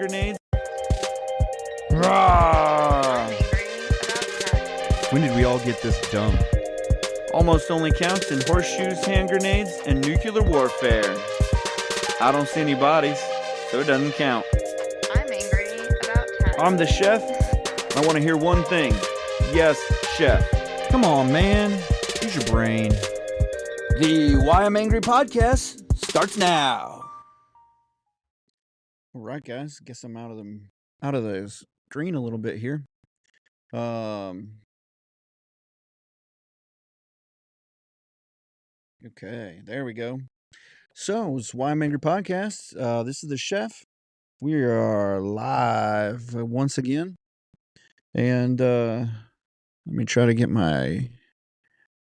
grenades. I'm Rawr! angry about cats. When did we all get this dumb? Almost only counts in horseshoes, hand grenades, and nuclear warfare. I don't see any bodies, so it doesn't count. I'm angry about cats. I'm the chef. I want to hear one thing. Yes, chef. Come on, man. Use your brain. The Why I'm Angry podcast starts now. All right, guys. Guess I'm out of the screen a little bit here. Okay, there we go. So it's Why I'm Angry podcast. This is the chef. We are live once again, and let me try to get my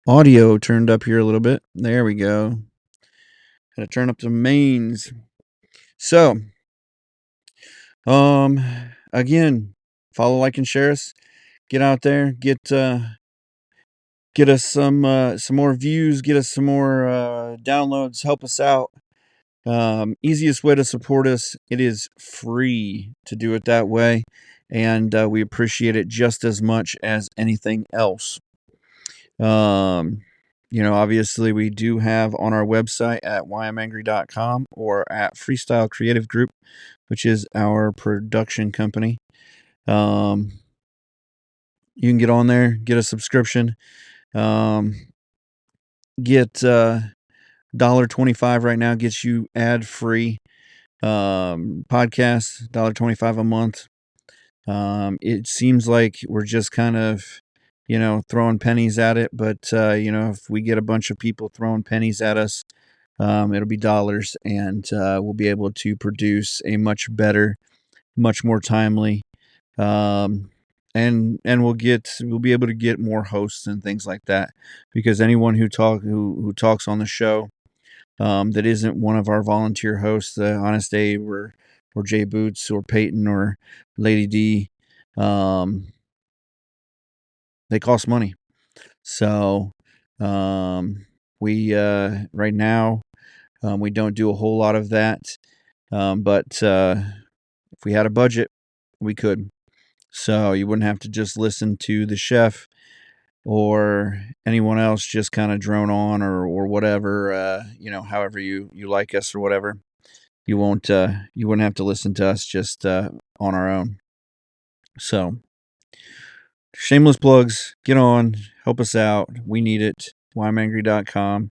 audio turned up here a little bit. There we go. Had to turn up the mains. So, again, follow, like, and share us. Get out there, get us some more views, get us some more downloads, help us out. Easiest way to support us, it is free to do it that way, and we appreciate it just as much as anything else. Obviously we do have on our website at whyimangry.com or at Freestyle Creative Group, which is our production company. You can get on there, get a subscription, get $1.25 right now, gets you ad-free podcasts, $1.25 a month. It seems like we're just kind of, throwing pennies at it, but if we get a bunch of people throwing pennies at us, it'll be dollars, and we'll be able to produce a much better, much more timely, and we'll be able to get more hosts and things like that, because anyone who talks on the show that isn't one of our volunteer hosts, Honest Abe or Jay Boots or Peyton or Lady D, they cost money. So we right now we don't do a whole lot of that, but if we had a budget, we could. So you wouldn't have to just listen to the chef or anyone else just kind of drone on or whatever, however you like us or whatever. You wouldn't have to listen to us just on our own. So shameless plugs, get on, help us out. We need it. whyimangry.com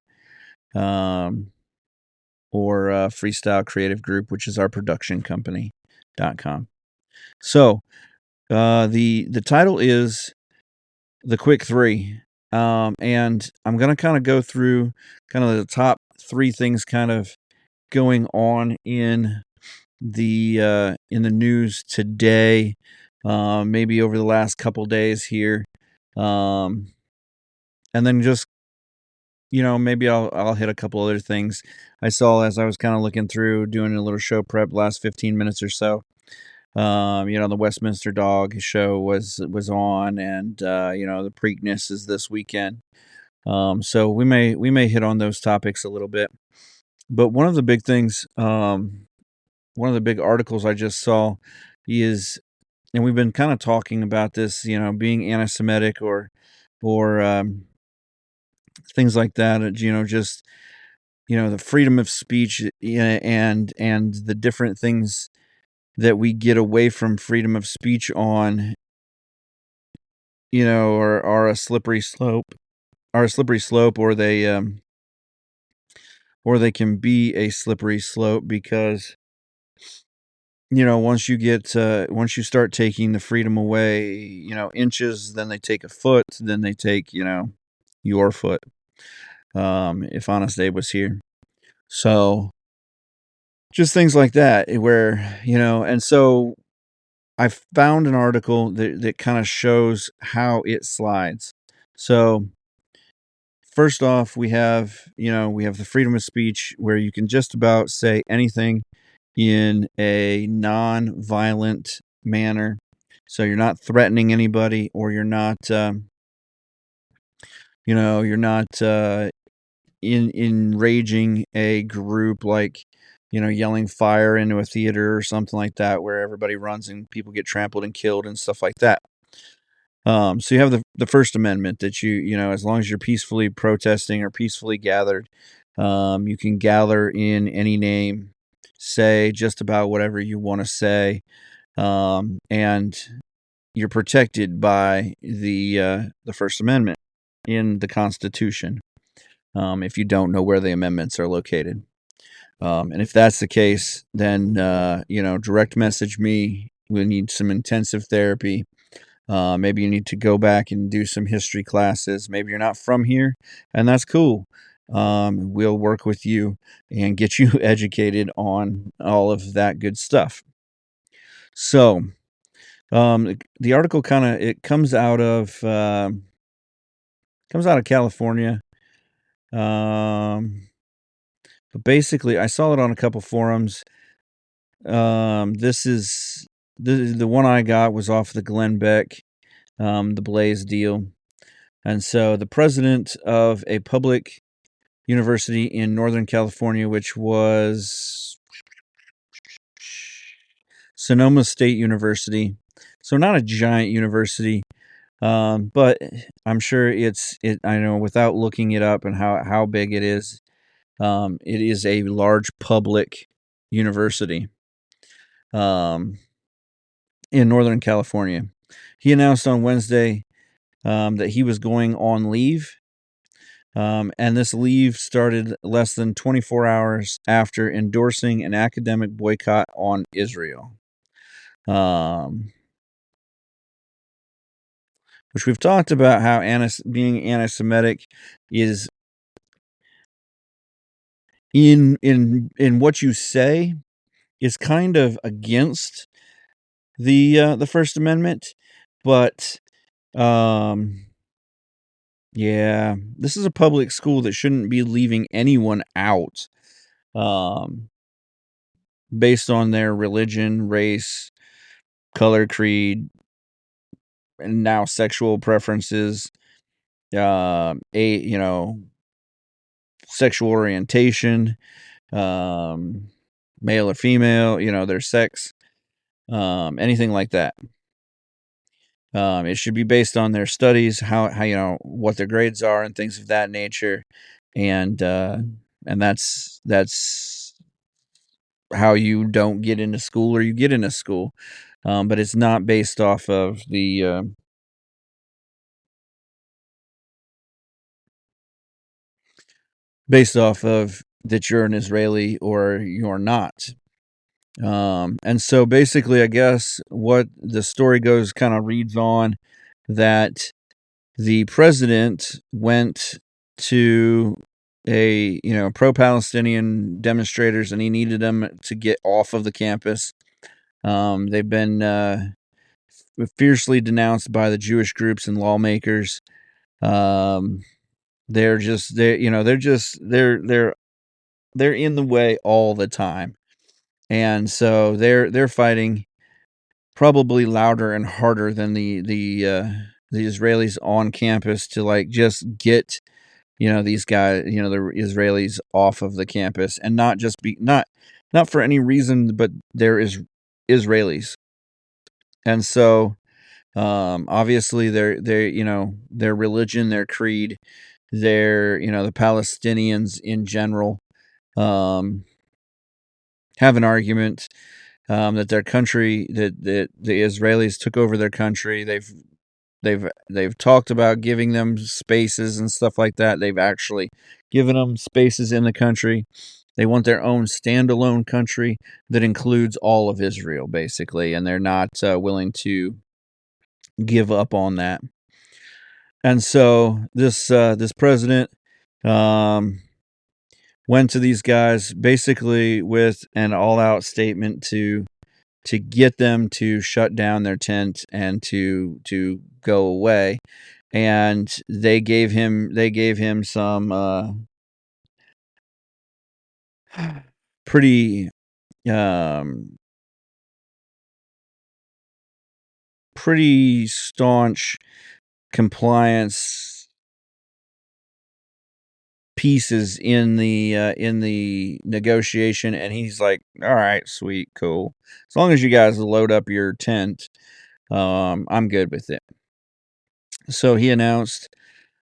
or Freestyle Creative Group, which is our production company.com. So the title is The Quick Three. And I'm going to kind of go through kind of the top three things kind of going on in the news today, maybe over the last couple days here. And then just, maybe I'll hit a couple other things I saw as I was kind of looking through, doing a little show prep last 15 minutes or so. The Westminster Dog show was on, and the Preakness is this weekend. So we may hit on those topics a little bit. But one of the big things, one of the big articles I just saw is, and we've been kind of talking about this, being anti-Semitic or things like that, just, the freedom of speech, and the different things that we get away from freedom of speech on, are a slippery slope, or they can be a slippery slope, because once you start taking the freedom away, inches, then they take a foot, then they take, your foot. If Honest Abe was here. So just things like that, where, and so I found an article that kind of shows how it slides. So first off, we have the freedom of speech, where you can just about say anything in a non-violent manner. So you're not threatening anybody, or you're not, enraging a group like yelling fire into a theater or something like that, where everybody runs and people get trampled and killed and stuff like that. So you have the First Amendment that as long as you're peacefully protesting or peacefully gathered, you can gather in any name, say just about whatever you want to say, and you're protected by the First Amendment in the Constitution. If you don't know where the amendments are located, and if that's the case, then direct message me. We need some intensive therapy. Maybe you need to go back and do some history classes. Maybe you're not from here, and that's cool. We'll work with you and get you educated on all of that good stuff. So, the article it comes out of California. But basically, I saw it on a couple forums. This is the one I got was off the Glenn Beck, the Blaze deal. And so the president of a public university in Northern California, which was Sonoma State University, so not a giant university, but I'm sure I know without looking it up and how big it is a large public university in Northern California. He announced on Wednesday that he was going on leave. And this leave started less than 24 hours after endorsing an academic boycott on Israel. Which we've talked about how being anti-Semitic is in what you say is kind of against the First Amendment, but yeah, this is a public school that shouldn't be leaving anyone out based on their religion, race, color, creed, and now sexual preferences, sexual orientation, male or female, their sex, anything like that. It should be based on their studies, how what their grades are and things of that nature, and that's how you don't get into school or you get into school, but it's not based off of that you're an Israeli or you're not. And so basically, I guess what the story goes kind of reads on that the president went to pro-Palestinian demonstrators and he needed them to get off of the campus. They've been fiercely denounced by the Jewish groups and lawmakers. They're in the way all the time. And so they're fighting probably louder and harder than the Israelis on campus to just get these guys, the Israelis off of the campus, and not just be not for any reason, but there is Israelis. And so obviously their religion, their creed, the Palestinians in general have an argument that their country, that the Israelis took over their country. They've talked about giving them spaces and stuff like that. They've actually given them spaces in the country. They want their own standalone country that includes all of Israel, basically, and they're not willing to give up on that. And so this president went to these guys basically with an all-out statement to get them to shut down their tent and to go away. And they gave him some pretty pretty staunch compliance pieces in the negotiation, and he's like, all right, sweet, cool, as long as you guys load up your tent, I'm good with it. So he announced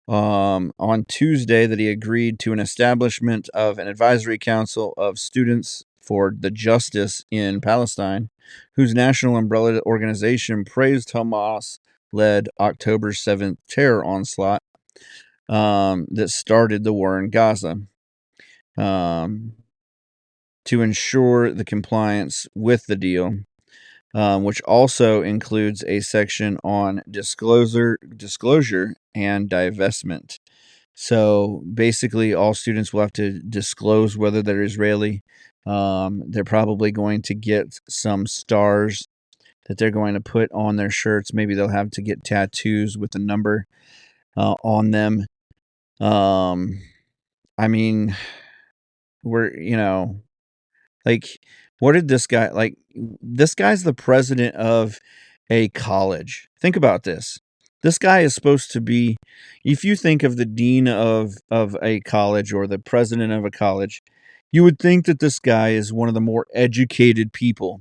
on Tuesday that he agreed to an establishment of an advisory council of students for the justice in Palestine, whose national umbrella organization praised Hamas-led October 7th terror onslaught that started the war in Gaza, to ensure the compliance with the deal, which also includes a section on disclosure and divestment. So basically, all students will have to disclose whether they're Israeli. They're probably going to get some stars that they're going to put on their shirts. Maybe they'll have to get tattoos with a number on them. I mean, like, what did this guy like? This guy's the president of a college. Think about this. This guy is supposed to be, if you think of the dean of a college or the president of a college, you would think that this guy is one of the more educated people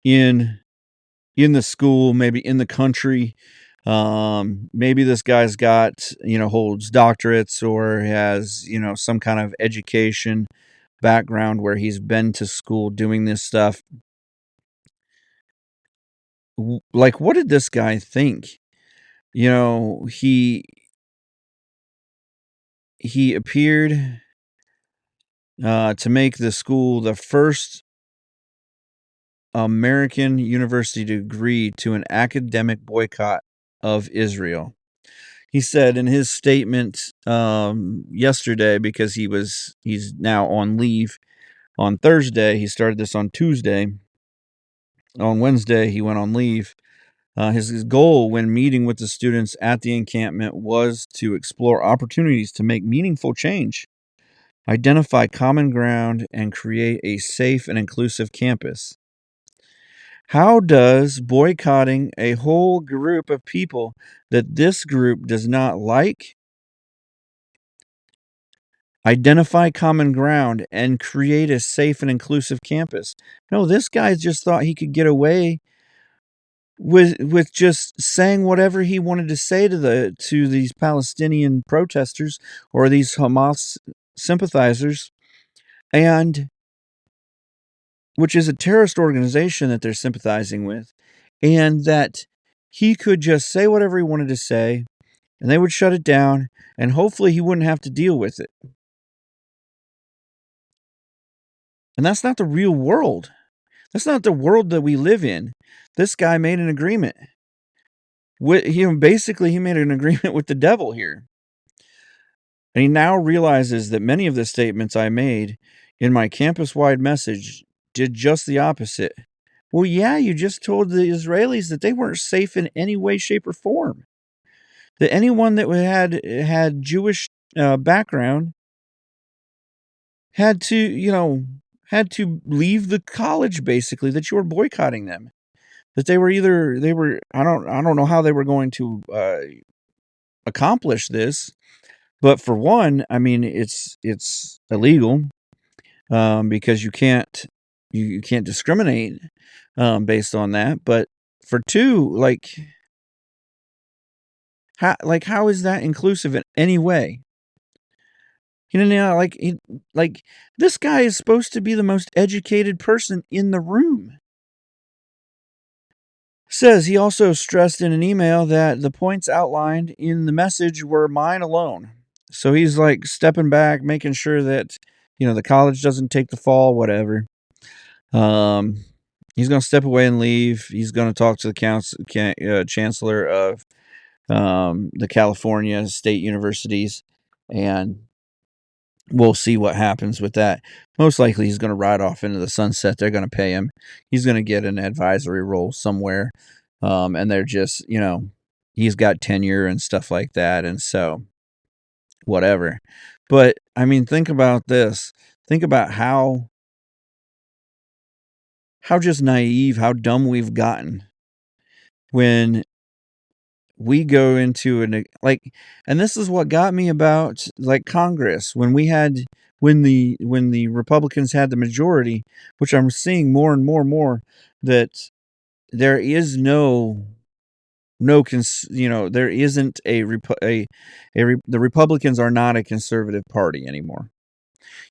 in the school, maybe in the country. Maybe this guy's got, holds doctorates or has, some kind of education background where he's been to school doing this stuff. Like, what did this guy think? He appeared to make the school the first American university to agree to an academic boycott of Israel. He said in his statement yesterday, because he's now on leave on Thursday. He started this on Tuesday. On Wednesday, he went on leave. His goal when meeting with the students at the encampment was to explore opportunities to make meaningful change, identify common ground, and create a safe and inclusive campus. How does boycotting a whole group of people that this group does not like, identify common ground, and create a safe and inclusive campus? No, this guy just thought he could get away with just saying whatever he wanted to say to these Palestinian protesters or these Hamas sympathizers, and which is a terrorist organization that they're sympathizing with, and that he could just say whatever he wanted to say and they would shut it down, and hopefully he wouldn't have to deal with it. And that's not the real world. That's not the world that we live in. This guy made an agreement. Basically, he made an agreement with the devil here. And he now realizes that many of the statements I made in my campus-wide message did just the opposite. Well, yeah, you just told the Israelis that they weren't safe in any way, shape, or form. That anyone that had Jewish background had to leave the college, basically, that you were boycotting them. That they were I don't know how they were going to accomplish this. But for one, I mean, it's illegal because you can't discriminate based on that. But for two, how is that inclusive in any way? This guy is supposed to be the most educated person in the room. Says he also stressed in an email that the points outlined in the message were mine alone. So he's like stepping back, making sure that, the college doesn't take the fall, whatever. He's going to step away and leave. He's going to talk to the chancellor of the California state universities, and we'll see what happens with that. Most likely he's going to ride off into the sunset. They're going to pay him. He's going to get an advisory role somewhere. And they're just, he's got tenure and stuff like that. And so whatever. But I mean, think about this. Think about how just naive, how dumb we've gotten when we go into and this is what got me about like Congress when the Republicans had the majority, which I'm seeing more and more that there is there isn't the Republicans are not a conservative party anymore.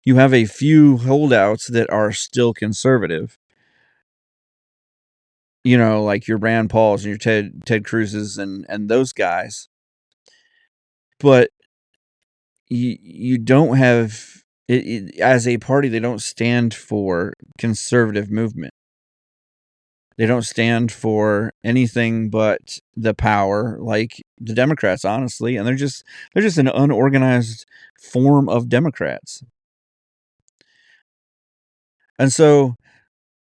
You have a few holdouts that are still conservative, like your Rand Pauls and your Ted Cruz's and those guys. But you don't have as a party, they don't stand for conservative movement. They don't stand for anything but the power, like the Democrats, honestly, and they're just an unorganized form of Democrats. And so,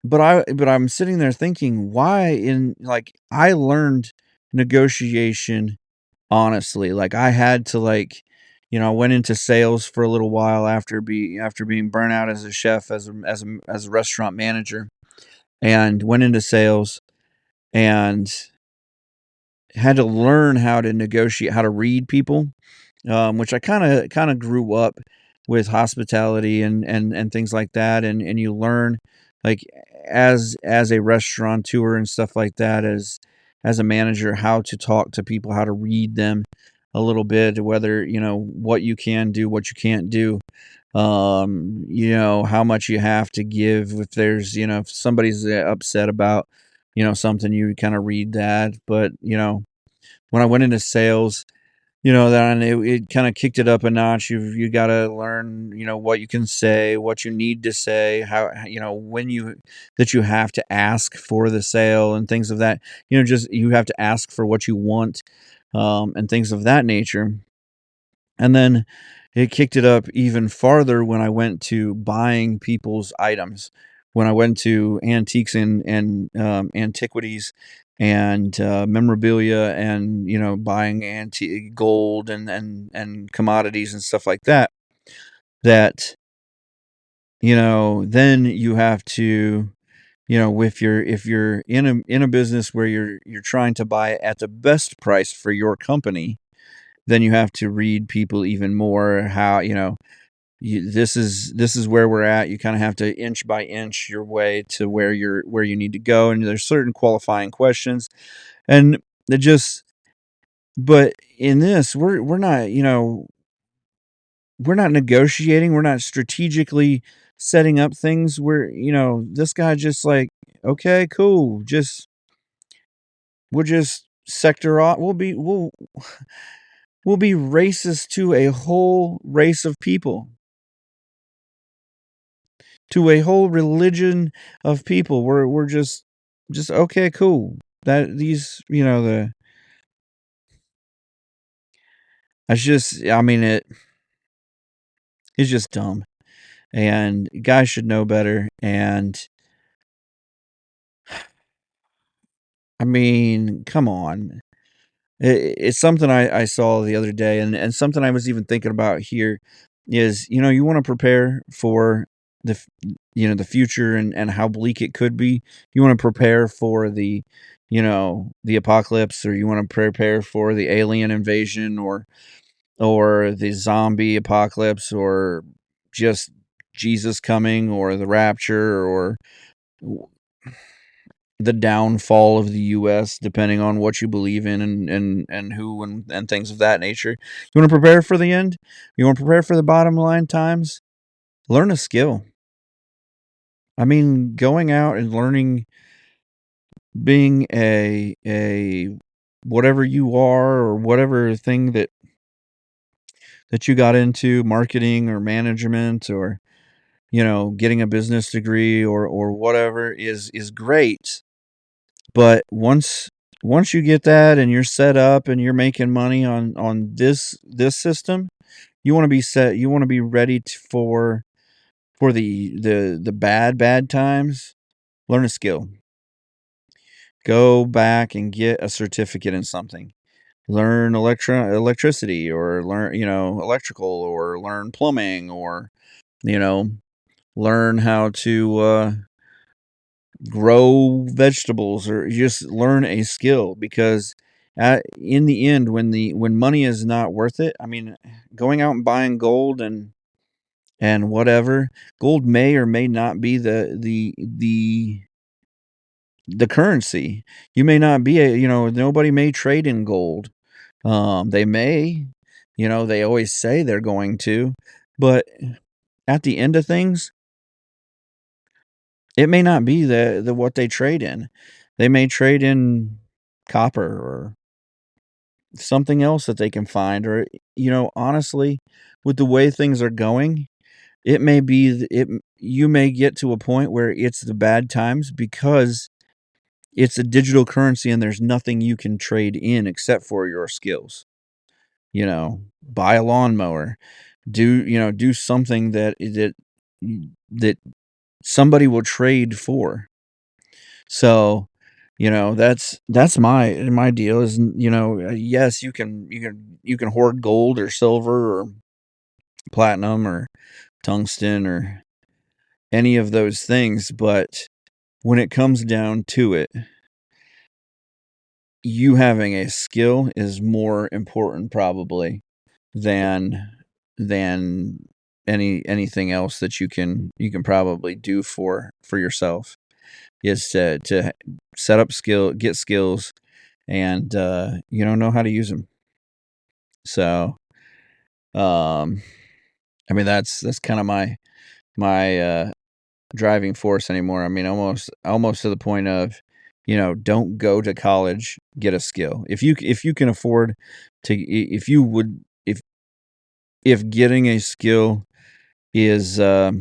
but I'm sitting there thinking, why I learned negotiation honestly. Like I had to I went into sales for a little while after being burnt out as a chef as a restaurant manager, and went into sales and had to learn how to negotiate, how to read people, which I kind of grew up with hospitality and things like that, and you learn like as a restaurateur and stuff like that, as a manager, how to talk to people, how to read them a little bit, whether what you can do, what you can't do, how much you have to give if there's if somebody's upset about something, you kind of read that. But when I went into sales, then it kind of kicked it up a notch. You got to learn, what you can say, what you need to say, how, when that you have to ask for the sale and things of that, just you have to ask for what you want, and things of that nature. And then it kicked it up even farther when I went to buying people's items. When I went to antiques and antiquities and memorabilia, and buying antique gold and commodities and stuff like that, that then you have to if you're in a business where you're trying to buy at the best price for your company, then you have to read people even more. How this is where we're at. You kind of have to inch by inch your way to where you need to go, and there's certain qualifying questions, and it just. But in this, we're not we're not negotiating. We're not strategically setting up things. This guy just like, okay, cool, we'll just sector off. We'll be racist to a whole race of people, to a whole religion of people. We're just okay, cool. That these, the it's just, I mean, it's just dumb, and guys should know better. And I mean, come on. It's something I saw the other day, and something I was even thinking about here is, you want to prepare for the future and how bleak it could be. You want to prepare for the apocalypse, or you want to prepare for the alien invasion, or the zombie apocalypse, or just Jesus coming, or the rapture, or the downfall of the U.S., depending on what you believe in, and who, and things of that nature. You want to prepare for the end? You want to prepare for the bottom line times? Learn a skill. I mean, going out and learning, being a whatever you are, or whatever thing that you got into, marketing or management, or getting a business degree, or whatever, is great. But once you get that and you're set up and you're making money on this system, you want to be set. You want to be ready for the bad times. Learn a skill. Go back and get a certificate in something. Learn electricity, or learn electrical, or learn plumbing, or you know learn how to grow vegetables, or just learn a skill, because in the end, when money is not worth it, I mean, going out and buying gold and whatever, gold may or may not be the currency. You may not be nobody may trade in gold. They may, they always say they're going to, but at the end of things, it may not be the what they trade in. They may trade in copper or something else that they can find, or honestly, with the way things are going, it may be you may get to a point where it's the bad times because it's a digital currency and there's nothing you can trade in except for your skills. Buy a lawnmower, do something that somebody will trade for. So, that's my deal is, yes, you can hoard gold or silver or platinum or tungsten or any of those things, but when it comes down to it, you having a skill is more important probably than anything else that you can probably do for yourself, is to set up get skills and know how to use them. So I mean, that's kind of my driving force anymore. I mean, almost to the point of, don't go to college, get a skill. If you can afford to, if getting a skill is, if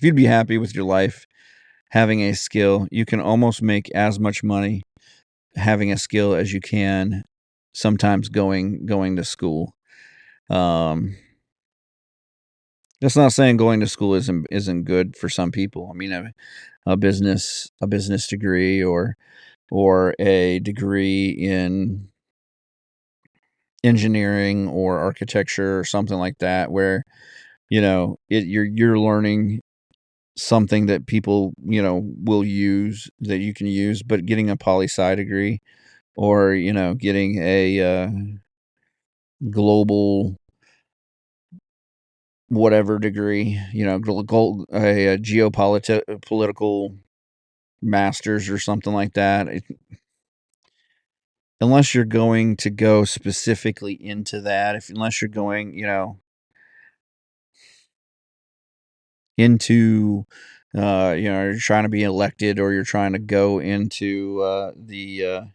you'd be happy with your life having a skill, you can almost make as much money having a skill as you can sometimes going to school. That's not saying going to school isn't good for some people. I mean, a business degree or a degree in engineering or architecture or something like that, where you're learning something that people will use, that you can use. But getting a poli-sci degree, or getting a global whatever degree, a geopolitical masters or something like that, unless you're going to go specifically into that, unless you're going into you're trying to be elected, or you're trying to go into the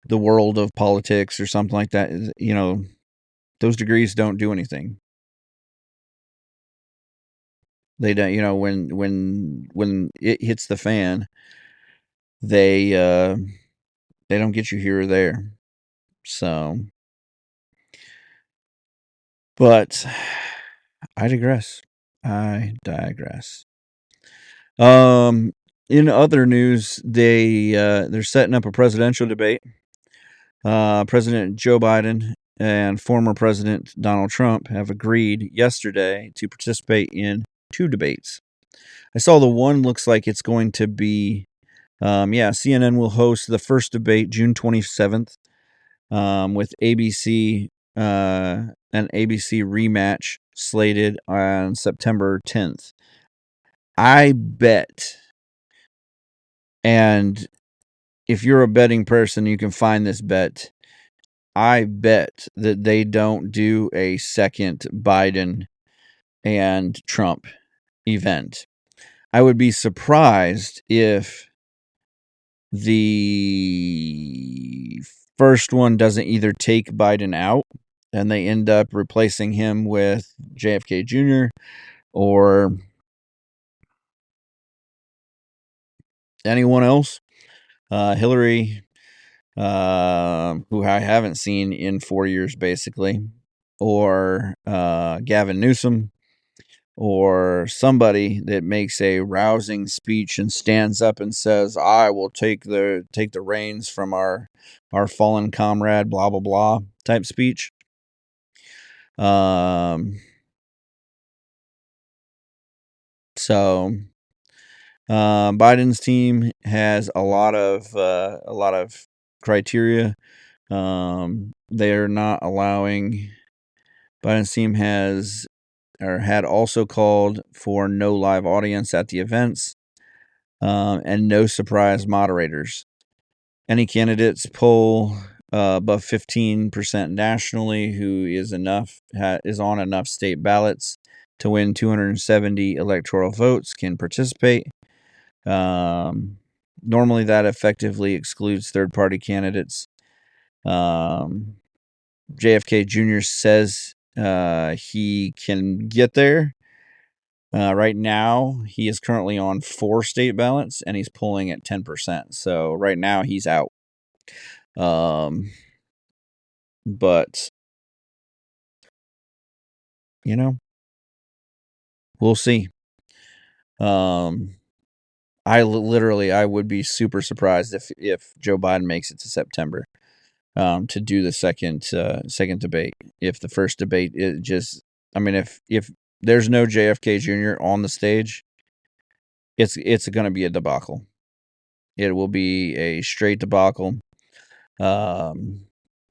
world of politics or something like that, those degrees don't do anything. They don't, when it hits the fan, they don't get you here or there. So, but I digress. In other news, they're setting up a presidential debate. President Joe Biden and former President Donald Trump have agreed yesterday to participate in 2 debates. I saw the one looks like it's going to be, CNN will host the first debate June 27th, with ABC, an ABC rematch slated on September 10th. I bet, and if you're a betting person, you can find this bet. I bet that they don't do a second Biden and Trump event. I would be surprised if the first one doesn't either take Biden out and they end up replacing him with JFK Jr. or anyone else. Hillary, who I haven't seen in 4 years, basically, or Gavin Newsom, or somebody that makes a rousing speech and stands up and says, "I will take the reins from our fallen comrade," blah blah blah type speech. So Biden's team has a lot of criteria. They're not allowing. Biden's team had also called for no live audience at the events, and no surprise moderators. Any candidates poll above 15% nationally who is on enough state ballots to win 270 electoral votes can participate. Normally, that effectively excludes third-party candidates. JFK Jr. says he can get there. Right now, he is currently on 4 state ballots, and he's polling at 10%. So right now, he's out. But we'll see. I would be super surprised if Joe Biden makes it to September, to do the second debate. If the first debate if there's no JFK Jr. on the stage, it's going to be a debacle. It will be a straight debacle. They'll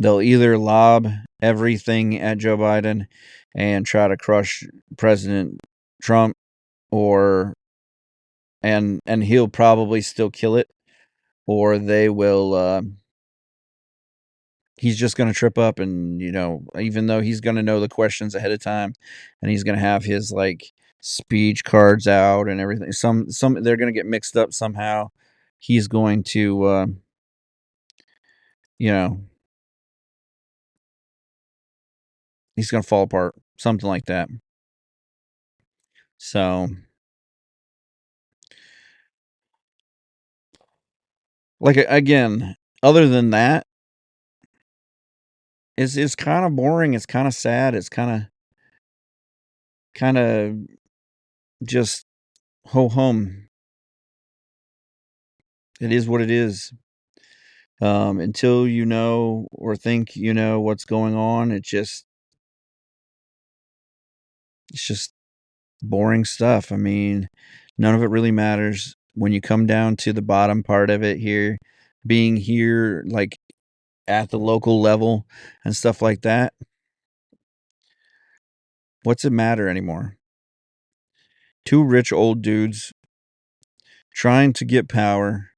either lob everything at Joe Biden and try to crush President Trump, and he'll probably still kill it, or they will. He's just going to trip up, and even though he's going to know the questions ahead of time, and he's going to have his speech cards out and everything. Some they're going to get mixed up somehow. He's going to, he's going to fall apart, something like that. So, again, other than that, it's kind of boring. It's kind of sad. It's kind of just ho hum. It is what it is. Until you know or think you know what's going on, it's just boring stuff. I mean, none of it really matters when you come down to the bottom part of it here, being here at the local level and stuff like that. What's it matter anymore? 2 rich old dudes trying to get power.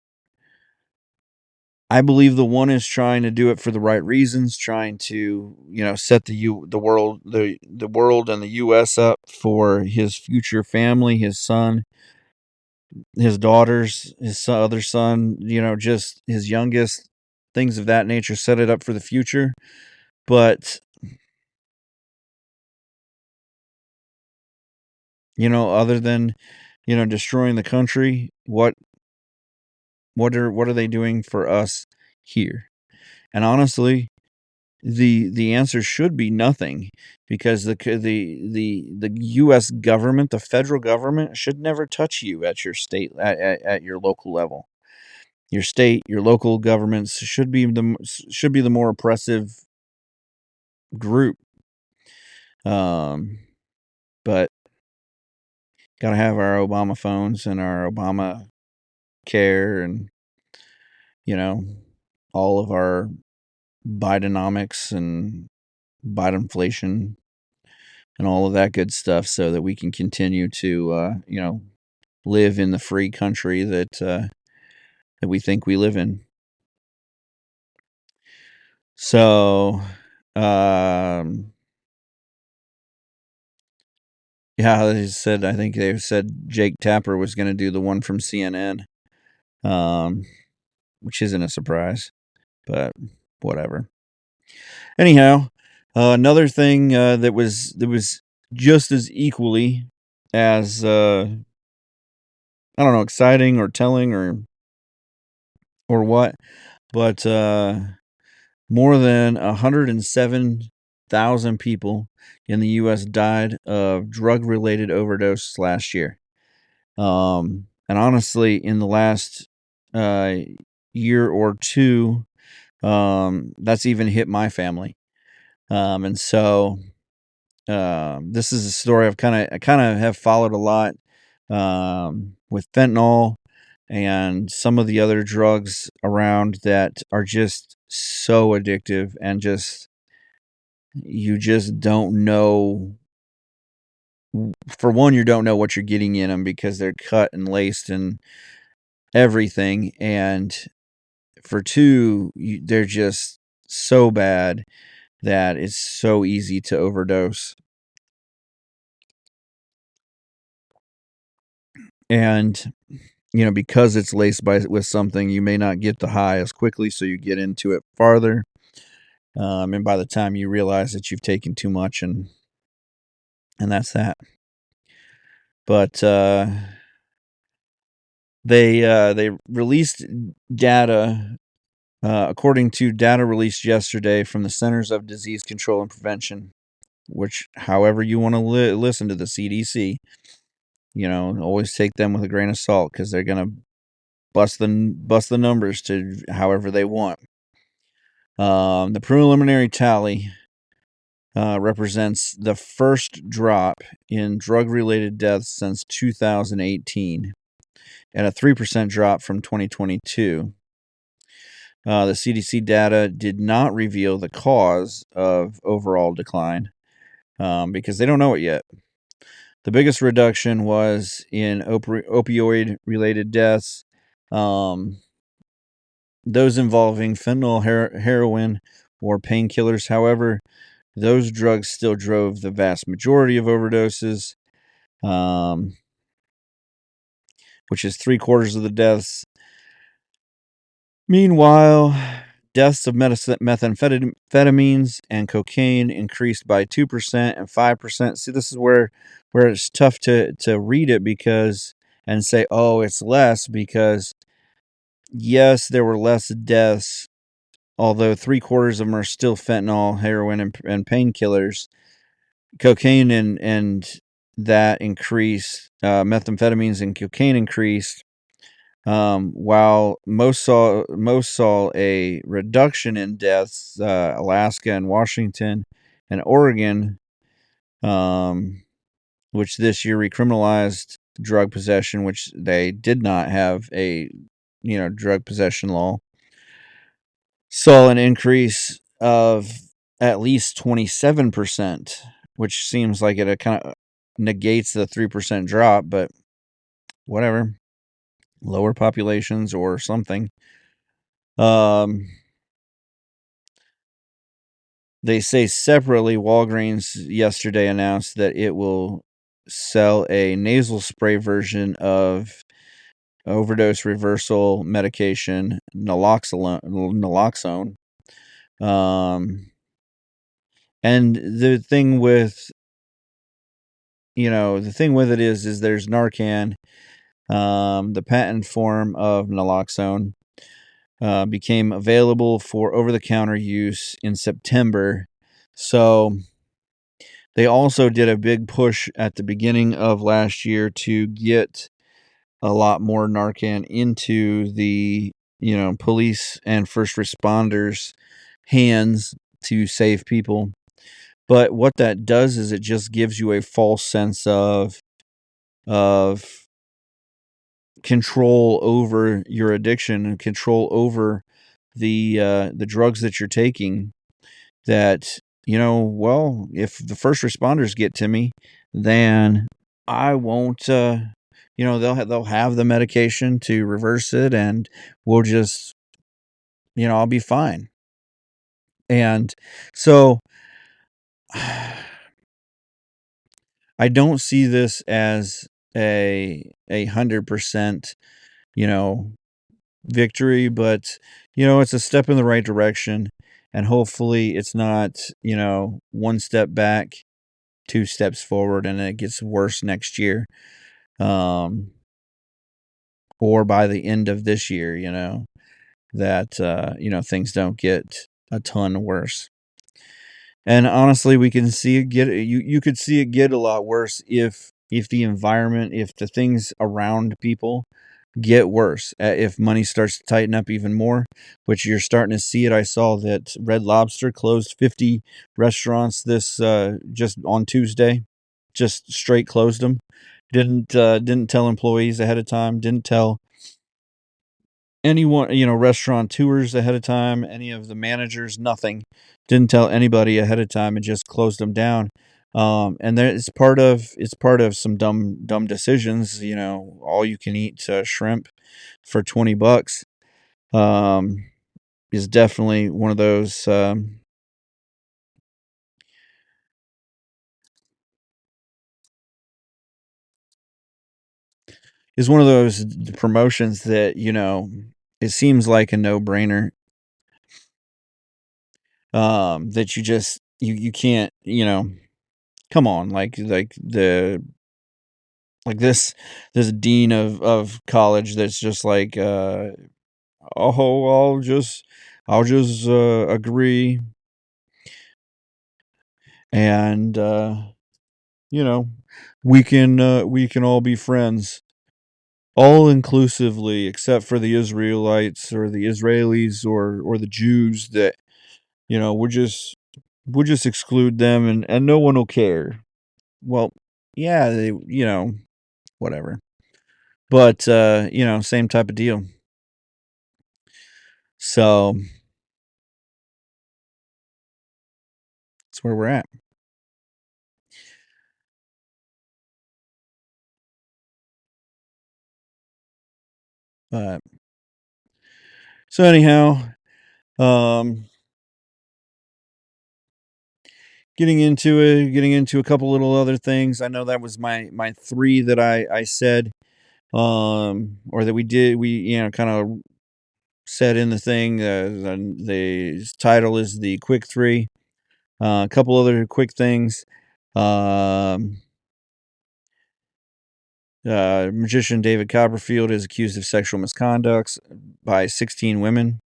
I believe the one is trying to do it for the right reasons, trying to, set the world and the US up for his future family, his son, his daughters, his other son, just his youngest, things of that nature, set it up for the future. But other than destroying the country, what are they doing for us here? And honestly, the answer should be nothing, because the U.S. government, the federal government, should never touch you at your state, at your local level. Your state, your local governments should be the more oppressive group. But gotta have our Obama phones and our Obama care, and all of our Bidenomics and Bidenflation and all of that good stuff, so that we can continue to live in the free country that we think we live in. So, yeah, I think they said Jake Tapper was going to do the one from CNN, which isn't a surprise, but whatever. Anyhow, another thing that was just as equally as I don't know, exciting or telling or what, but more than 107,000 people in the U.S. died of drug-related overdose last year. And honestly, in the last year or two, that's even hit my family. And so this is a story I kind of have followed a lot, with fentanyl. and some of the other drugs around that are just so addictive, and you just don't know. For one, you don't know what you're getting in them because they're cut and laced and everything, and for two, they're just so bad that it's so easy to overdose. And because it's laced with something, you may not get the high as quickly, so you get into it farther. And by the time you realize that you've taken too much, and that's that. But they released data, according to data released yesterday from the Centers of Disease Control and Prevention, which, however you want to listen to the CDC, always take them with a grain of salt, because they're gonna bust the numbers to however they want. The preliminary tally represents the first drop in drug-related deaths since 2018, and a 3% drop from 2022. The CDC data did not reveal the cause of overall decline, because they don't know it yet. The biggest reduction was in opioid-related deaths, those involving fentanyl, heroin, or painkillers. However, those drugs still drove the vast majority of overdoses, which is 3/4 of the deaths. Meanwhile, deaths of methamphetamines and cocaine increased by 2% and 5%. See, this is where it's tough to read it and say, oh, it's less, because yes, there were less deaths, although 3/4 of them are still fentanyl, heroin, and painkillers. Cocaine and that increased, methamphetamines and cocaine increased, while most saw a reduction in deaths. Alaska and Washington and Oregon, which this year recriminalized drug possession, which they did not have a drug possession law, saw an increase of at least 27%, which seems like it kind of negates the 3% drop, but whatever. Lower populations or something. They say separately, Walgreens yesterday announced that it will sell a nasal spray version of overdose reversal medication, naloxone. And the thing with it is there's Narcan, the patent form of naloxone, became available for over-the-counter use in September. So they also did a big push at the beginning of last year to get a lot more Narcan into the police and first responders' hands to save people. But what that does is it just gives you a false sense of control over your addiction and control over the drugs that you're taking. That well, if the first responders get to me, then I won't. They'll have the medication to reverse it, and we'll just I'll be fine. And so I don't see this as a 100% victory, but it's a step in the right direction, and hopefully it's not one step back, 2 steps forward, and it gets worse next year, or by the end of this year, that things don't get a ton worse. And honestly, we can see it get you could see it get a lot worse if the environment, if the things around people get worse, if money starts to tighten up even more, which you're starting to see it. I saw that Red Lobster closed 50 restaurants this just on Tuesday, just straight closed them. Didn't tell employees ahead of time, didn't tell anyone, restaurant tours ahead of time, any of the managers, nothing. Didn't tell anybody ahead of time and just closed them down. And there it's part of some dumb decisions. All you can eat shrimp for $20 is definitely one of those. Is one of those promotions that it seems like a no-brainer. That you just you can't come on, like this dean of college that's just like oh, I'll just agree, and you know we can all be friends, all inclusively, except for the Israelites or the Israelis or the Jews, that we'll just exclude them, and no one will care. Well, yeah, whatever. But same type of deal. So that's where we're at. But so anyhow, um, getting into a couple little other things. I know that was my three that I said, or that we kind of said in the thing. The title is the quick three. A couple other quick things. Magician David Copperfield is accused of sexual misconduct by 16 women.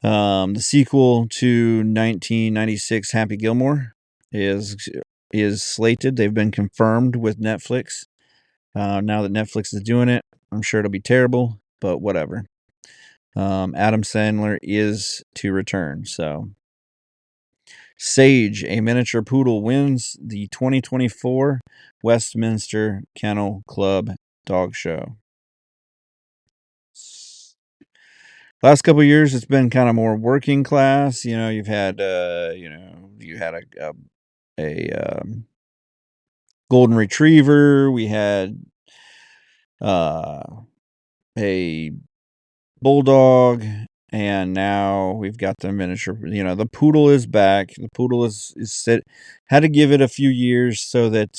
The sequel to 1996 Happy Gilmore is slated. They've been confirmed with Netflix. Now that Netflix is doing it, I'm sure it'll be terrible, but whatever. Adam Sandler is to return. So, Sage, a miniature poodle, wins the 2024 Westminster Kennel Club Dog Show. Last couple of years, it's been kind of more working class. You've had, you had a golden retriever. We had a bulldog, and now we've got the miniature. The poodle is back. The poodle is sit. Had to give it a few years so that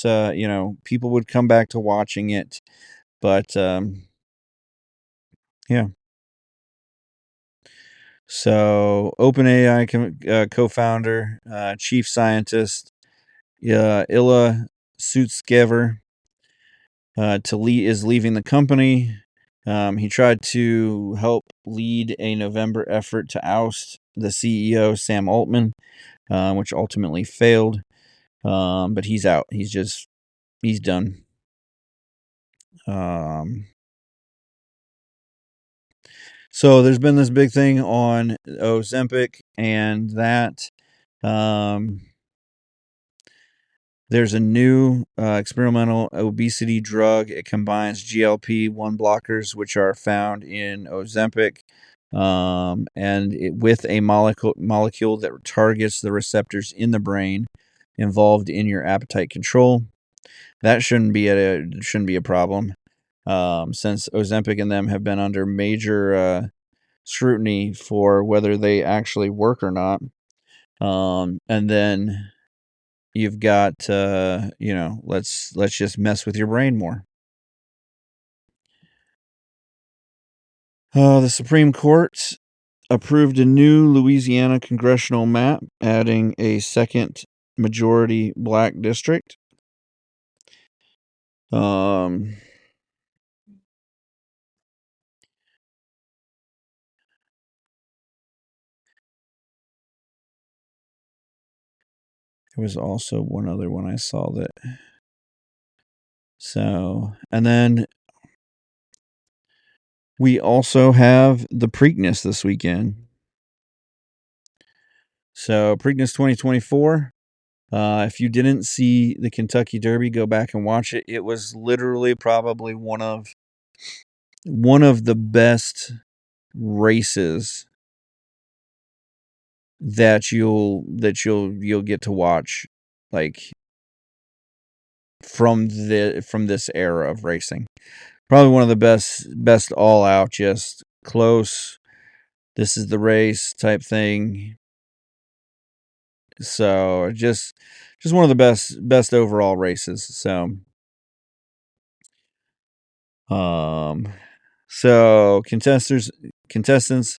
people would come back to watching it. But yeah. So OpenAI co-founder, chief scientist, Illa Sutskever, is leaving the company. He tried to help lead a November effort to oust the CEO, Sam Altman, which ultimately failed. But he's out. He's done. So there's been this big thing on Ozempic, and that there's a new experimental obesity drug. It combines GLP-1 blockers, which are found in Ozempic, with a molecule that targets the receptors in the brain involved in your appetite control. That shouldn't be a problem, since Ozempic and them have been under major scrutiny for whether they actually work or not. And then you've got let's just mess with your brain more. The Supreme Court approved a new Louisiana congressional map, adding a second majority black district. There was also one other one I saw that. So, and then we also have the Preakness this weekend. So, Preakness 2024. If you didn't see the Kentucky Derby, go back and watch it. It was literally probably one of one of the best races that you'll get to watch, like from this era of racing. Probably one of the best all out, just close. This is the race type thing. So just one of the best overall races. So so contestants,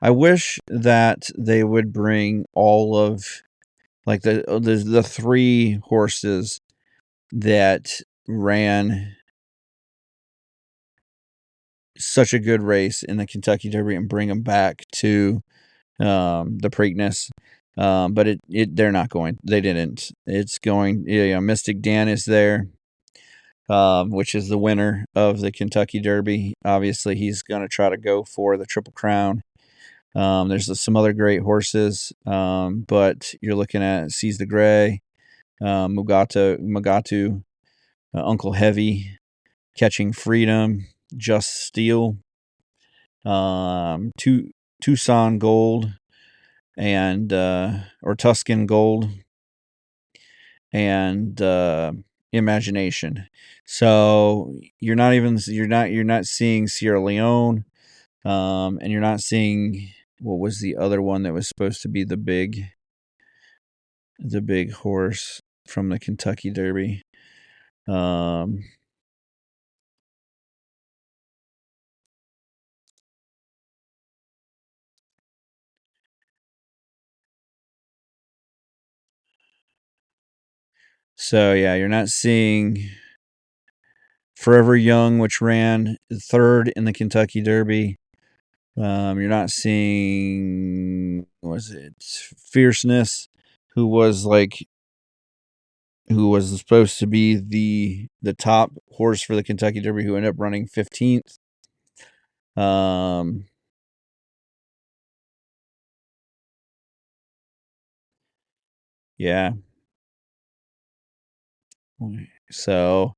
I wish that they would bring all of like the three horses that ran such a good race in the Kentucky Derby and bring them back to the Preakness. But they're not going. They didn't. It's going. Mystic Dan is there, which is the winner of the Kentucky Derby. Obviously, he's going to try to go for the Triple Crown. There's some other great horses, but you're looking at Seize the Gray, Mugatu, Uncle Heavy, Catching Freedom, Just Steel, Tucson Gold, and or Tuscan Gold, and Imagination. So you're not seeing Sierra Leone, and you're not seeing what was the other one that was supposed to be the big horse from the Kentucky Derby. So yeah, you're not seeing Forever Young, which ran third in the Kentucky Derby. You're not seeing, was it Fierceness, who was supposed to be the top horse for the Kentucky Derby, who ended up running 15th. Yeah. So,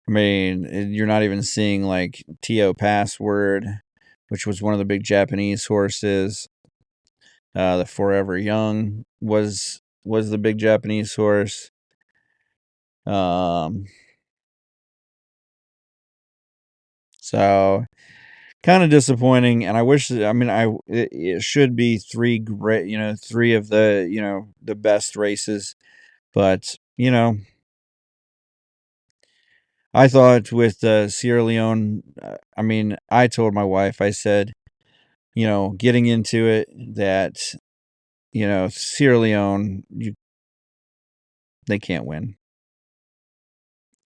I mean, you're not even seeing like T.O. Password, which was one of the big Japanese horses. The Forever Young was the big Japanese horse. So kind of disappointing, and I wish. I mean, it should be three great, three of the the best races, but I thought with Sierra Leone. I mean, I told my wife, I said, getting into it that Sierra Leone, they can't win.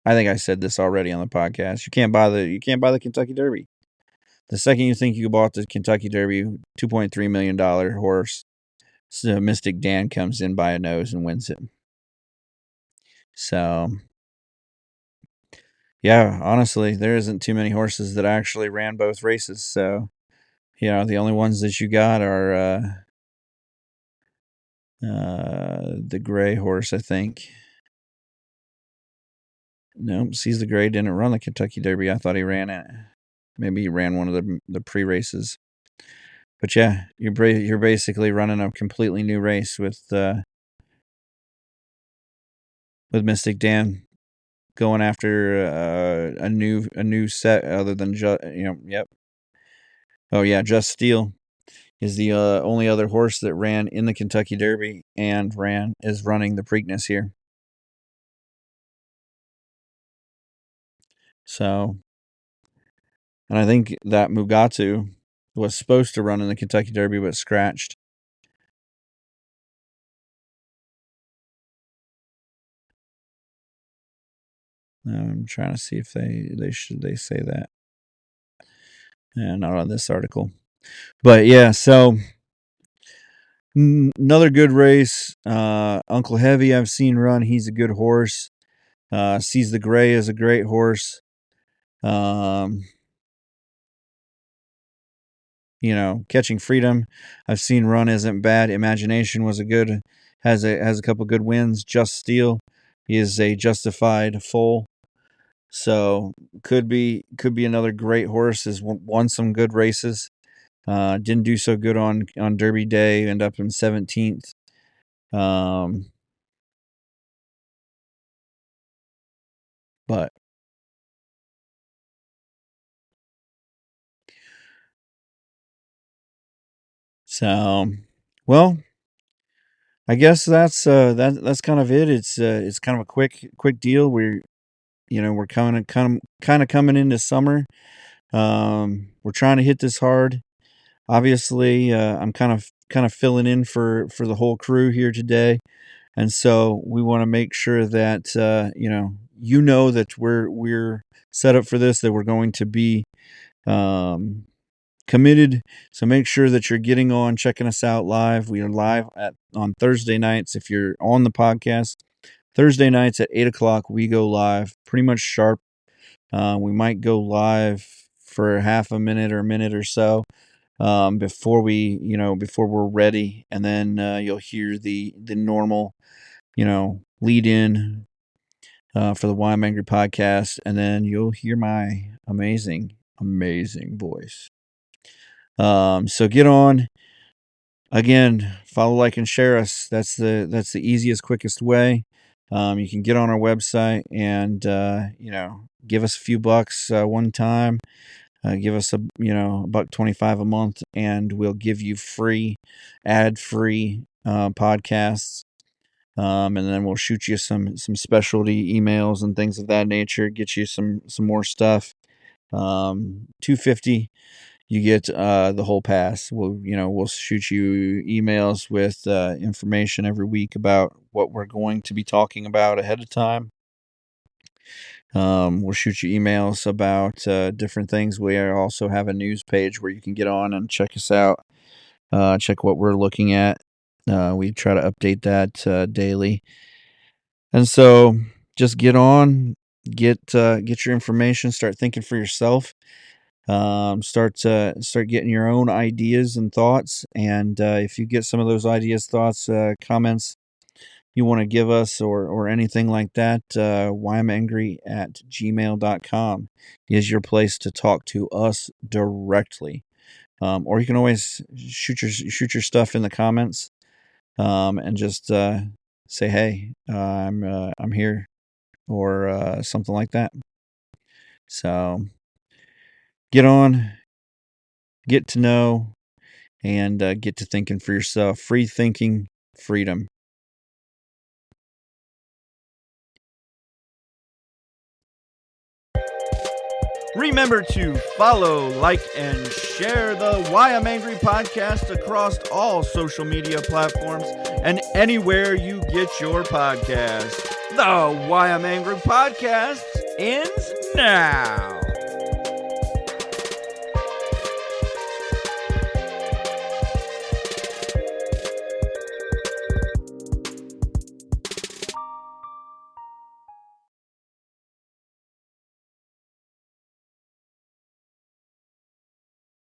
I think I said this already on the podcast. You can't buy the Kentucky Derby. The second you think you bought the Kentucky Derby, $2.3 million horse, so Mystic Dan comes in by a nose and wins it. So, yeah, honestly, there isn't too many horses that actually ran both races. So, the only ones that you got are the gray horse, I think. Nope, Seize the Gray didn't run the Kentucky Derby. I thought he ran it. Maybe he ran one of the pre races. But yeah, you're basically running a completely new race with Mystic Dan going after a new set other than yep. Oh yeah, Just Steel is the only other horse that ran in the Kentucky Derby and is running the Preakness here. So, and I think that Mugatu was supposed to run in the Kentucky Derby but scratched. I'm trying to see if they say that. Yeah, not on this article. But yeah, so another good race. Uncle Heavy I've seen run. He's a good horse. Seize the Gray is a great horse. Catching Freedom I've seen run isn't bad. Imagination was has a couple good wins. Just Steel is a justified full. So could be another great horse. Has won some good races. Didn't do so good on Derby Day. End up in 17th. But so, well, I guess that's kind of it. It's kind of a quick deal. We're kind of coming into summer. We're trying to hit this hard. Obviously, I'm kind of filling in for the whole crew here today, and so we want to make sure that that we're set up for this. That we're going to be committed. So make sure that you're getting on, checking us out live. We are live on Thursday nights. If you're on the podcast, Thursday nights at 8:00, we go live pretty much sharp. We might go live for half a minute or a minute or so before we're ready, and then you'll hear the normal, lead in for the Why I'm Angry podcast, and then you'll hear my amazing voice. So get on. Again, follow, like, and share us. That's the easiest, quickest way. You can get on our website and give us a few bucks one time. Give us $1.25 a month, and we'll give you free, ad-free podcasts. And then we'll shoot you some specialty emails and things of that nature. Get you some more stuff. $2.50. You get the whole pass. We'll shoot you emails with information every week about what we're going to be talking about ahead of time. We'll shoot you emails about different things. We also have a news page where you can get on and check us out, check what we're looking at. We try to update that daily. And so just get on, get your information, start thinking for yourself. Start getting your own ideas and thoughts, and if you get some of those ideas, thoughts, comments you want to give us, or anything like that, whyimangry@gmail.com is your place to talk to us directly. Or you can always shoot your stuff in the comments, and just say, hey, I'm here, or something like that. So get on, get to know, and get to thinking for yourself. Free thinking, freedom. Remember to follow, like, and share the Why I'm Angry podcast across all social media platforms and anywhere you get your podcast. The Why I'm Angry podcast ends now.